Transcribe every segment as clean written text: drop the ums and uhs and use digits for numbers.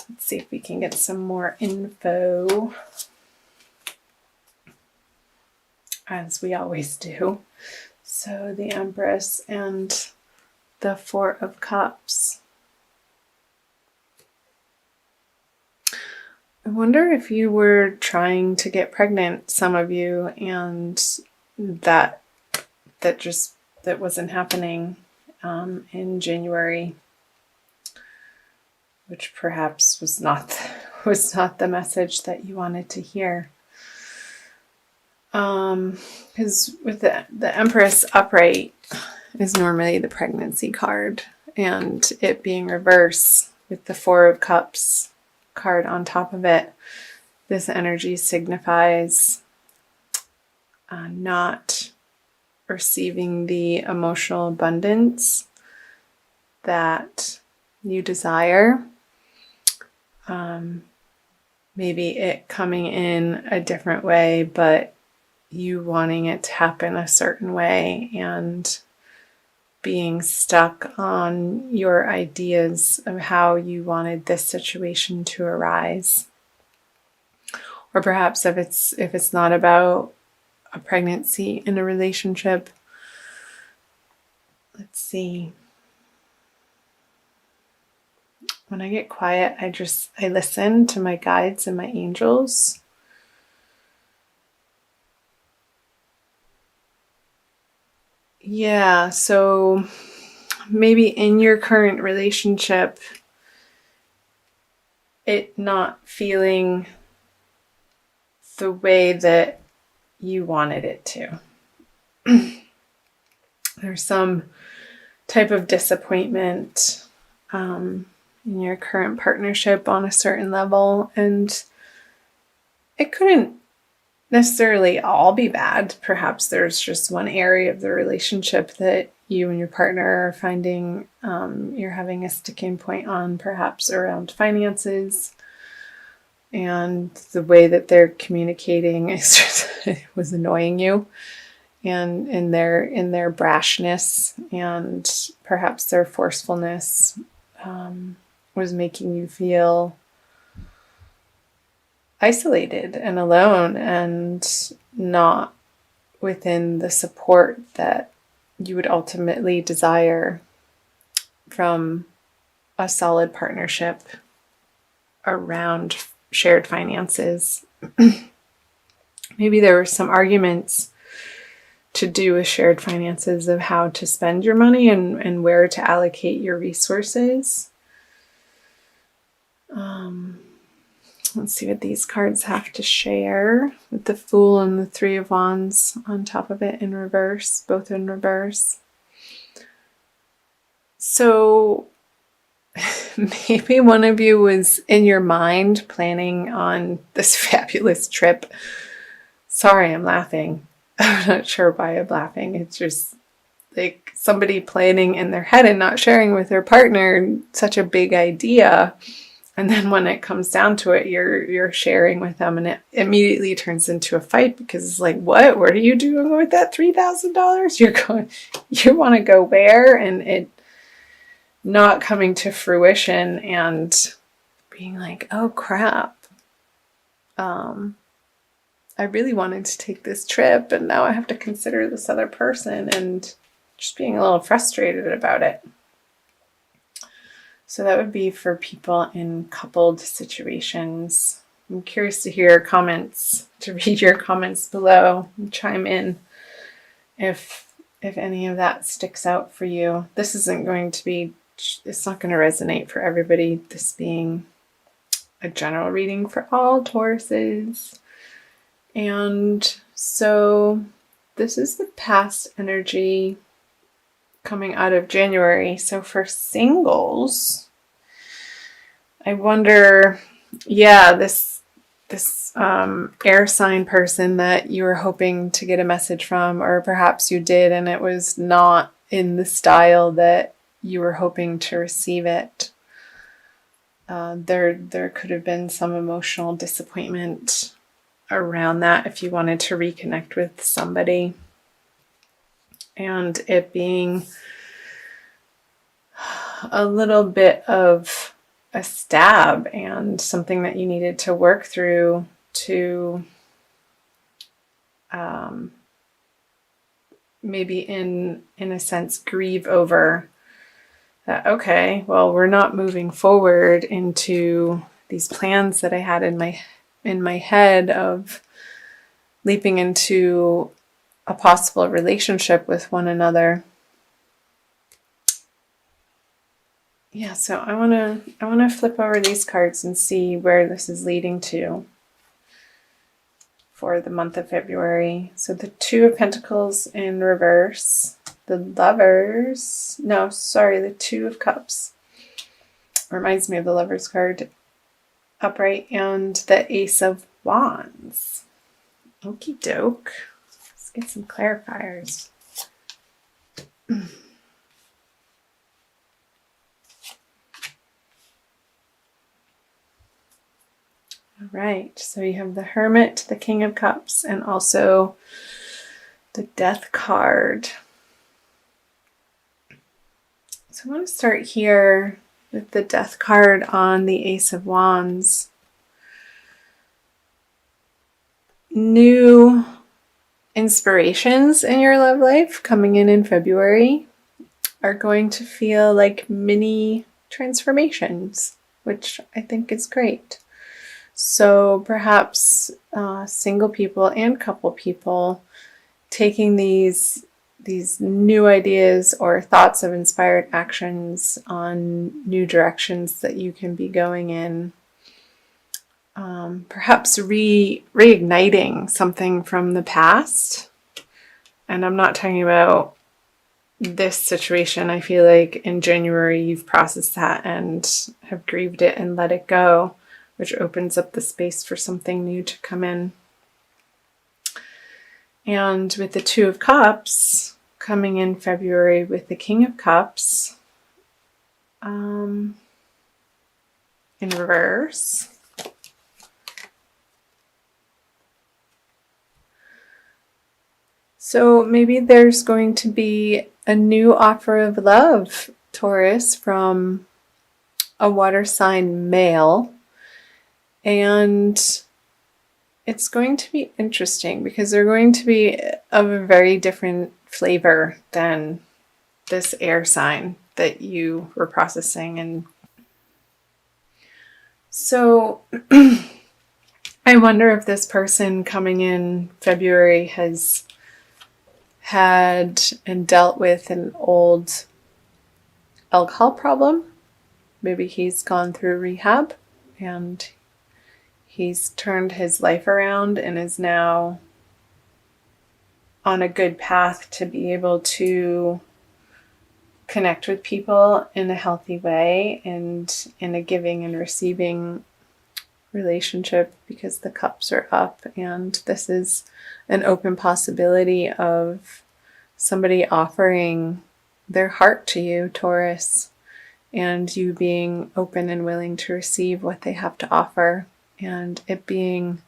Let's see if we can get some more info, as we always do. So the Empress and the Four of Cups. I wonder if you were trying to get pregnant, some of you, and that wasn't happening in January, which perhaps was not the message that you wanted to hear. Because with the Empress upright is normally the pregnancy card, and it being reverse with the Four of Cups card on top of it, this energy signifies not receiving the emotional abundance that you desire. Maybe it coming in a different way, but you wanting it to happen a certain way and being stuck on your ideas of how you wanted this situation to arise. Or perhaps if it's not about a pregnancy in a relationship, let's see. When I get quiet, I listen to my guides and my angels. Yeah, so maybe in your current relationship, it not feeling the way that you wanted it to. There's some type of disappointment in your current partnership on a certain level, and it couldn't necessarily all be bad. Perhaps there's just one area of the relationship that you and your partner are finding you're having a sticking point on, perhaps around finances, and the way that they're communicating was annoying you, and in their brashness and perhaps their forcefulness was making you feel isolated and alone and not within the support that you would ultimately desire from a solid partnership around shared finances. Maybe there were some arguments to do with shared finances of how to spend your money and where to allocate your resources. Let's see what these cards have to share with the Fool and the Three of Wands on top of it in reverse, both in reverse. So maybe one of you was in your mind planning on this fabulous trip. Sorry, I'm laughing. I'm not sure why I'm laughing. It's just like somebody planning in their head and not sharing with their partner such a big idea. And then when it comes down to it, you're sharing with them, and it immediately turns into a fight because it's like, what are you doing with that $3,000? You want to go where? And it not coming to fruition and being like, oh crap. I really wanted to take this trip, and now I have to consider this other person, and just being a little frustrated about it. So that would be for people in coupled situations. I'm curious to hear comments, to read your comments below and chime in if any of that sticks out for you. This isn't going to be, it's not going to resonate for everybody, this being a general reading for all Tauruses. And so this is the past energy coming out of January. So for singles, I wonder, this air sign person that you were hoping to get a message from, or perhaps you did and it was not in the style that you were hoping to receive it. There could have been some emotional disappointment around that if you wanted to reconnect with somebody. And it being a little bit of a stab and something that you needed to work through to maybe in a sense grieve over that. Okay, well, we're not moving forward into these plans that I had in my head of leaping into a possible relationship with one another. Yeah, so I want to flip over these cards and see where this is leading to for the month of February. So the Two of Pentacles in reverse, the Lovers, no, sorry, the Two of Cups. Reminds me of the Lovers card upright, and the Ace of Wands. Okie doke. Let's get some clarifiers. All right, so you have the Hermit, the King of Cups, and also the Death card. So I want to start here with the Death card on the Ace of Wands. New inspirations in your love life coming in February are going to feel like mini transformations, which I think is great. So perhaps single people and couple people taking these new ideas or thoughts of inspired actions on new directions that you can be going in. Perhaps reigniting something from the past. And I'm not talking about this situation. I feel like in January you've processed that and have grieved it and let it go, which opens up the space for something new to come in. And with the Two of Cups coming in February with the King of Cups in reverse. So maybe there's going to be a new offer of love, Taurus, from a water sign male. And it's going to be interesting because they're going to be of a very different flavor than this air sign that you were processing. And so I wonder if this person coming in February has had and dealt with an old alcohol problem. Maybe he's gone through rehab and he's turned his life around and is now on a good path to be able to connect with people in a healthy way and in a giving and receiving relationship, because the cups are up and this is an open possibility of somebody offering their heart to you, Taurus, and you being open and willing to receive what they have to offer, and it being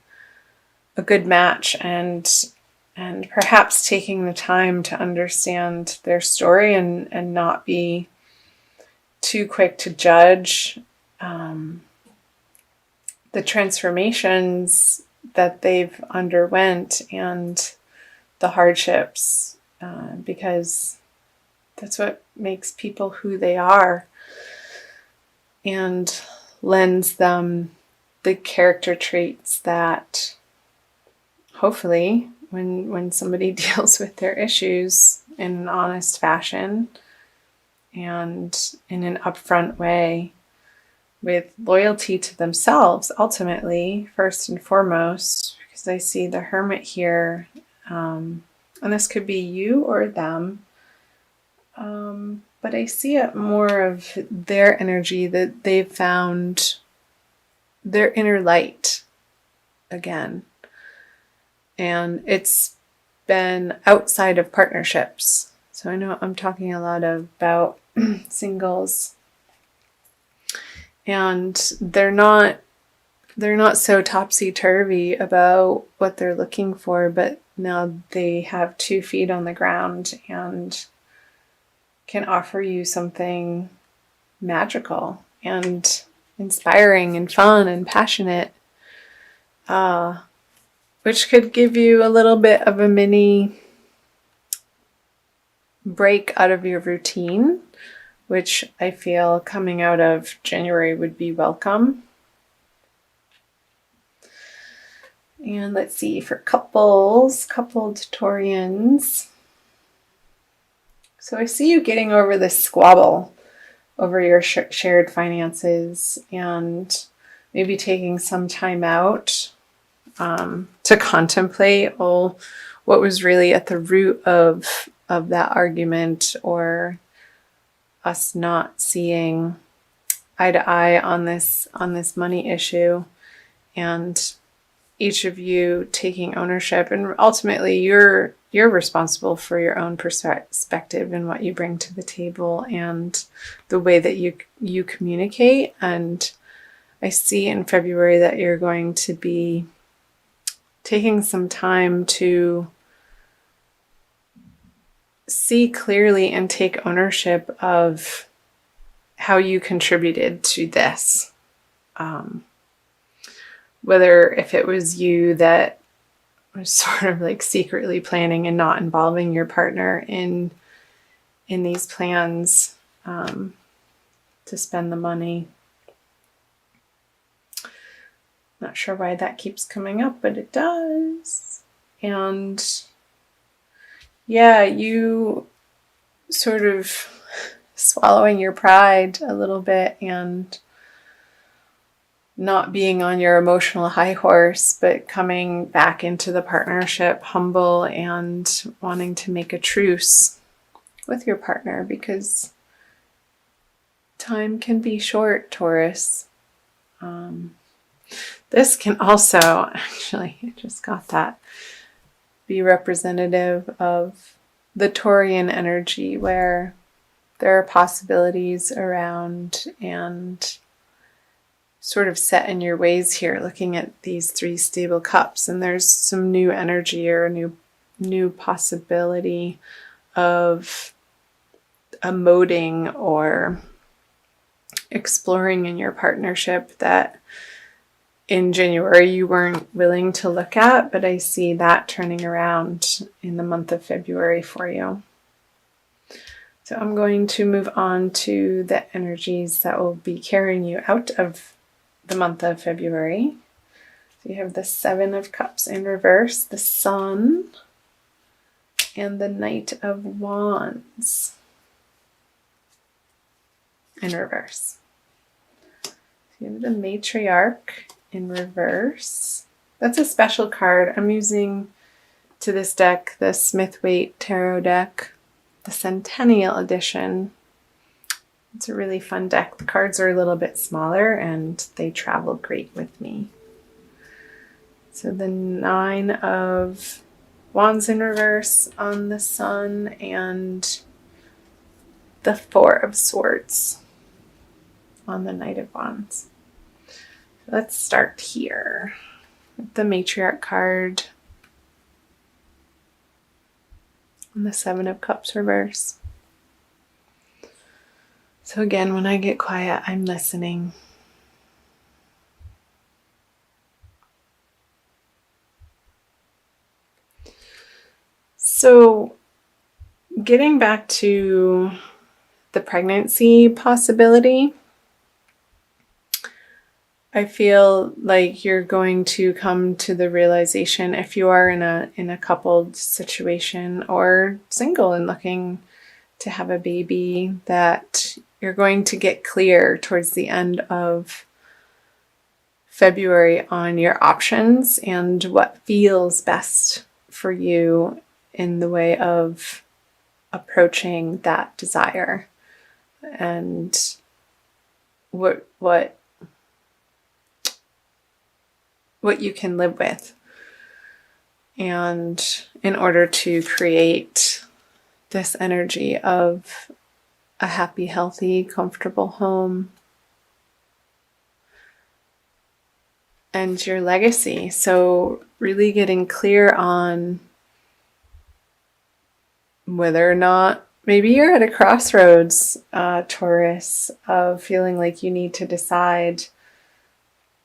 a good match, and perhaps taking the time to understand their story and not be too quick to judge the transformations that they've underwent and the hardships, because that's what makes people who they are and lends them the character traits that hopefully when somebody deals with their issues in an honest fashion and in an upfront way, with loyalty to themselves, ultimately, first and foremost, because I see the Hermit here, and this could be you or them, but I see it more of their energy, that they've found their inner light again. And it's been outside of partnerships. So I know I'm talking a lot about singles. And they're not so topsy-turvy about what they're looking for, but now they have 2 feet on the ground and can offer you something magical and inspiring and fun and passionate, which could give you a little bit of a mini break out of your routine, which I feel coming out of January would be welcome. And let's see, for coupled Taurians. So I see you getting over this squabble over your shared finances and maybe taking some time out to contemplate what was really at the root of that argument, or us not seeing eye to eye on this money issue, and each of you taking ownership. And ultimately you're responsible for your own perspective and what you bring to the table and the way that you communicate. And I see in February that you're going to be taking some time to see clearly and take ownership of how you contributed to this. Whether if it was you that was sort of like secretly planning and not involving your partner in these plans to spend the money. Not sure why that keeps coming up, but it does. And yeah, you sort of swallowing your pride a little bit and not being on your emotional high horse, but coming back into the partnership humble and wanting to make a truce with your partner, because time can be short, Taurus. This can also, actually, I just got that, be representative of the Taurian energy, where there are possibilities around and sort of set in your ways here, looking at these 3 stable cups, and there's some new energy or a new possibility of emoting or exploring in your partnership that in January you weren't willing to look at, but I see that turning around in the month of February for you. So I'm going to move on to the energies that will be carrying you out of the month of February. So you have the 7 of Cups in reverse, the Sun, and the Knight of Wands in reverse. So you have the Matriarch in reverse. That's a special card. I'm using to this deck the Smith-Waite Tarot deck, the Centennial Edition. It's a really fun deck. The cards are a little bit smaller and they travel great with me. So the 9 of Wands in reverse on the Sun, and the 4 of Swords on the Knight of Wands. Let's start here with the Matriarch card and the 7 of Cups reverse. So again, when I get quiet, I'm listening. So getting back to the pregnancy possibility, I feel like you're going to come to the realization, if you are in a coupled situation or single and looking to have a baby, that you're going to get clear towards the end of February on your options and what feels best for you in the way of approaching that desire, and what you can live with, and in order to create this energy of a happy, healthy, comfortable home and your legacy. So really getting clear on whether or not maybe you're at a crossroads, Taurus, of feeling like you need to decide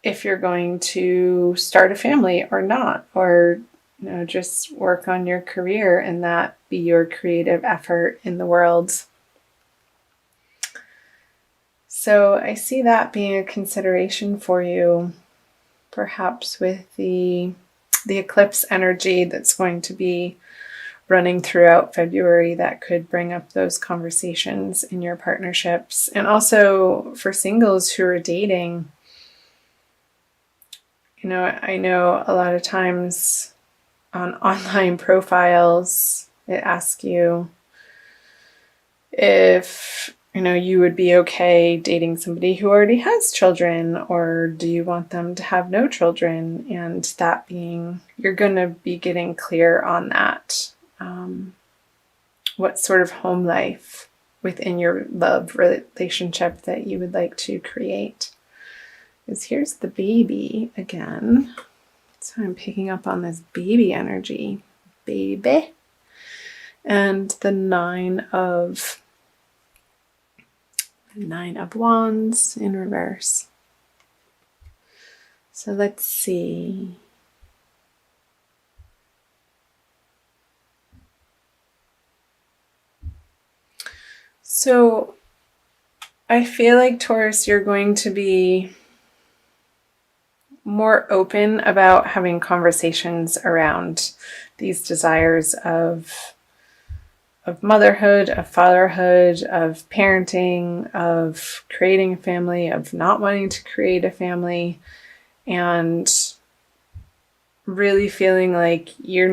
if you're going to start a family or not, or just work on your career and that be your creative effort in the world. So I see that being a consideration for you, perhaps with the eclipse energy that's going to be running throughout February. That could bring up those conversations in your partnerships. And also for singles who are dating, I know a lot of times on online profiles, it asks you if you would be okay dating somebody who already has children, or do you want them to have no children? And that being, you're going to be getting clear on that. What sort of home life within your love relationship that you would like to create. Because here's the baby again. So I'm picking up on this baby energy. Baby. And the Nine of Wands in reverse. So let's see. So I feel like, Taurus, you're going to be more open about having conversations around these desires of motherhood, of fatherhood, of parenting, of creating a family, of not wanting to create a family, and really feeling like you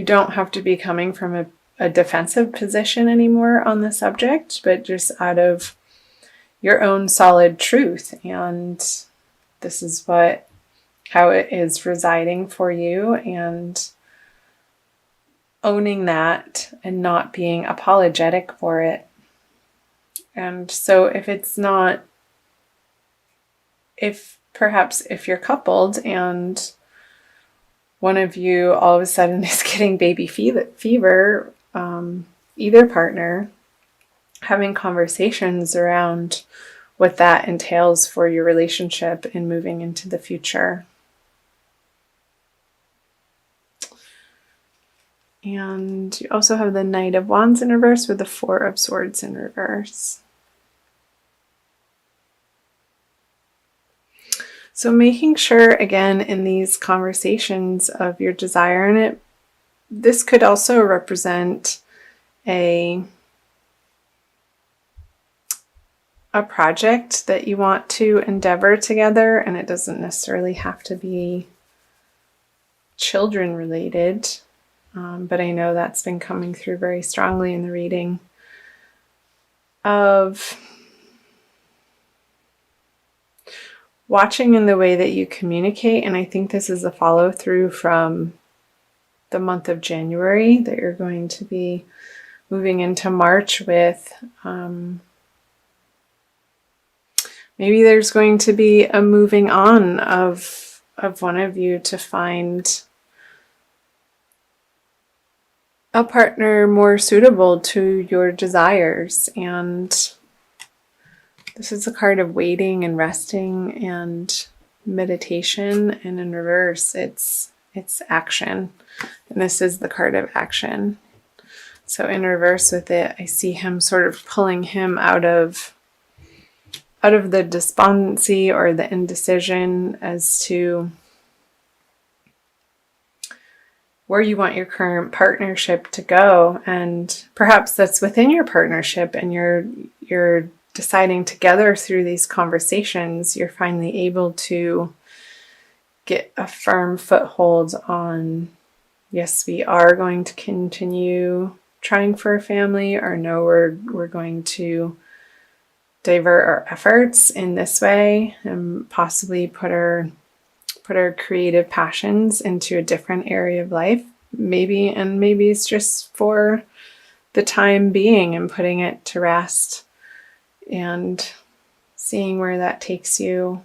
don't have to be coming from a defensive position anymore on the subject, but just out of your own solid truth. And this is how it is residing for you, and owning that and not being apologetic for it. And so if you're coupled and one of you all of a sudden is getting baby fever, either partner, having conversations around what that entails for your relationship and moving into the future. And you also have the Knight of Wands in reverse with the Four of Swords in reverse. So making sure, again, in these conversations of your desire, and this could also represent a project that you want to endeavor together, and it doesn't necessarily have to be children related. But I know that's been coming through very strongly in the reading of watching in the way that you communicate. And I think this is a follow through from the month of January that you're going to be moving into March with. Maybe there's going to be a moving on of one of you to find a partner more suitable to your desires. And this is a card of waiting and resting and meditation, and in reverse it's action, and this is the card of action. So in reverse with it, I see him sort of pulling him out of the despondency or the indecision as to where you want your current partnership to go. And perhaps that's within your partnership, and you're deciding together through these conversations, you're finally able to get a firm foothold on, yes, we are going to continue trying for a family, or no, we're going to divert our efforts in this way and possibly put our creative passions into a different area of life, maybe it's just for the time being, and putting it to rest and seeing where that takes you